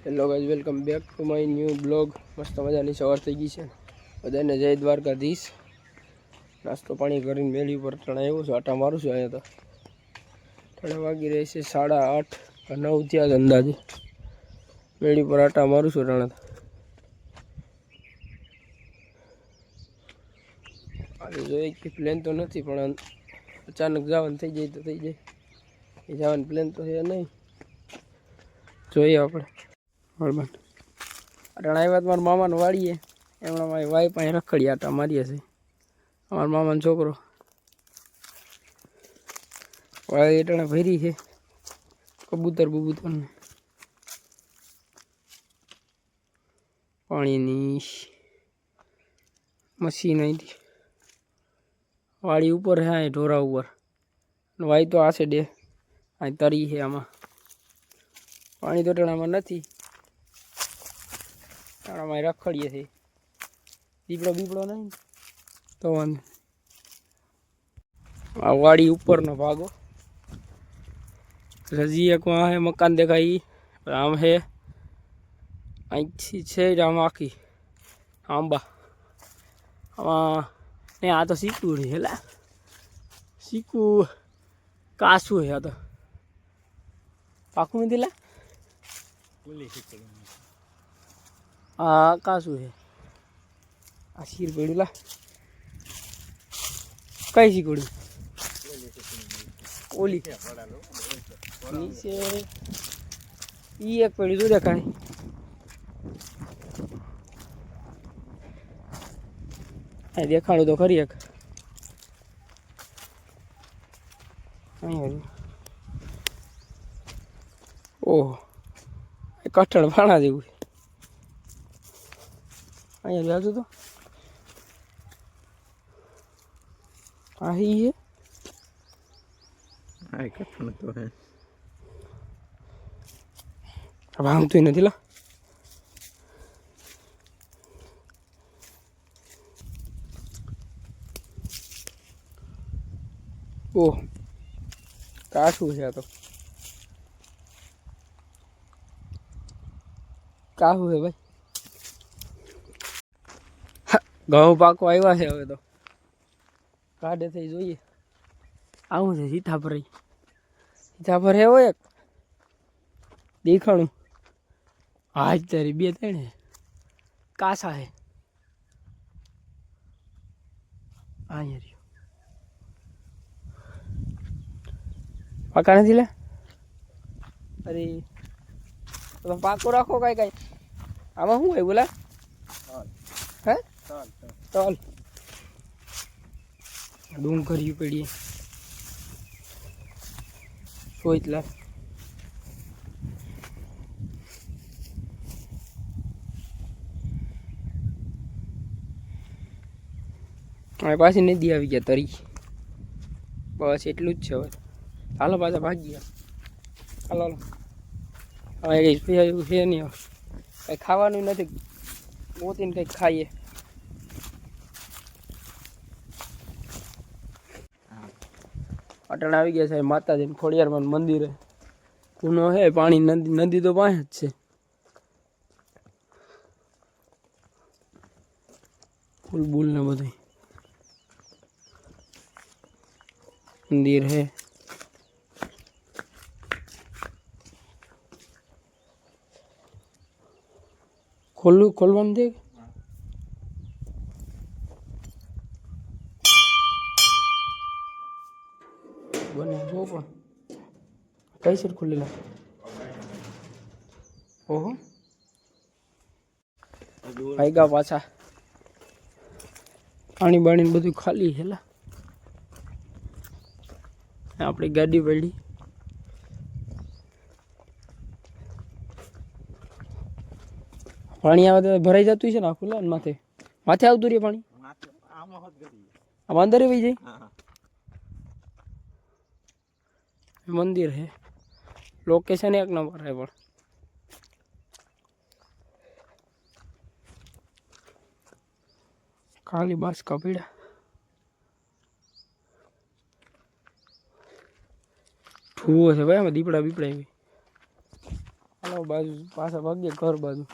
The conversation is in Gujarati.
Hello guys, welcome back to my new blog. મસ્ત મજાની સવાર થઈ ગઈ છે. બધાને જય દ્વારકાધીશ. નાસ્તો પાણી કરીને મેળી ઉપર ટાણા આવ્યો છું, આટા મારું છું. અહીંયા તો ટાણા વાગી રહે છે 8:30 9 થયા અંદાજે. મેળી પર આટા મારું છું ટાણા. આજે જોઈએ કે પ્લેન તો નથી, પણ અચાનક જવાનું થઈ જાય તો થઈ જાય. એ જવાનું પ્લેન તો છે નહીં, જોઈએ આપણે. બરાબર, અટાણા આવ્યા મારા મામાને વાળીએ. એમણા મારી વાઈ પાસે રખડી આટા મારીએ છે. અમારા મામાનો છોકરો વાળી અટાણા ભરી છે કબૂતર બબૂતરને પાણીની મશીન અહીંથી વાળી ઉપર છે. અહીં ઢોરા ઉપર વાઈ તો આ સાઈડે અહીં તરી છે. આમાં પાણી તો અટાણામાં નથી. આમાં રખડીએ છીએ. દીપડો બીપડો નહીં તો વાંધો. આ વાડી ઉપરનો ભાગો રજી એક વहाँ है मकान देखाई. आम है અહીંથી છે જ આમ આખી આંબા. આમાં ને આ તો શીકું છે. હેલા શીકું કાસું છે. આ તો પાકું નથી લા. હા કાસું છે. આ શીર પડ્યું લા. કઈ શીકડ્યું ઓલી નીચે ઈ એક પડ્યું તું દેખાય. દેખાડું તો ખરી એક. ઓહો, કઠણ ભાણા જેવું. અહીંયા જાજુ તો આહી હે કઠણ તો હે. ભાંગતું નથી લા. ઓહ, કાઠું છે. આ તો કાહું છે ભાઈ. ઘઉં પાકો આવ્યા છે. હવે તો કાઢે થઈ જોઈએ. આવું છે સીતાફળ. સીતાફળ હે હોય એક દેખાણું. હાજ તારી બે ત્રણ કાસા હે. અહીંયા પાકા નથી લે. અરે તમે પાકો રાખો. કઈ કઈ આમાં શું હોય બોલા? હે તલ ડુંગળી પડીએ સોઈતલા. હવે પાછી નદી આવી ગયા તરી. બસ એટલું જ છે. હવે હાલો પાછા ભાગી ગયા. હાલો હવે કંઈ છે નહીં. કંઈ ખાવાનું નથી. મોતીને કંઈક ખાઈએ. અટાણા આવી ગયા છે માતાજી ખોડિયારમાં મંદિરે. કુનો હે પાણી નદી તો પાસે જ છે. ફૂલ બૂલ ને બધું મંદિર હે. ખોલવાનું દે. બને જો પણ કઈ સાઈડ ખુલેલા. ઓહો ભાઈગા પાછા. પાણી બાણી બધું ખાલી હેલા. આપણી ગાડી પડી. પાણી આવે તો ભરાઈ જતું છે ને આખું લા. માથે માથે આવતું રે પાણી. આમ અંદર વહી જાય. મંદિર હે. લોકેશન એક નંબર હે. પણ ખાલી બસ કપીડા. ઠુવો છે ભાઈ. આમાં દીપડા બીપડા. હાલો બાજુ પાછા ભાગીએ ઘર બાજુ.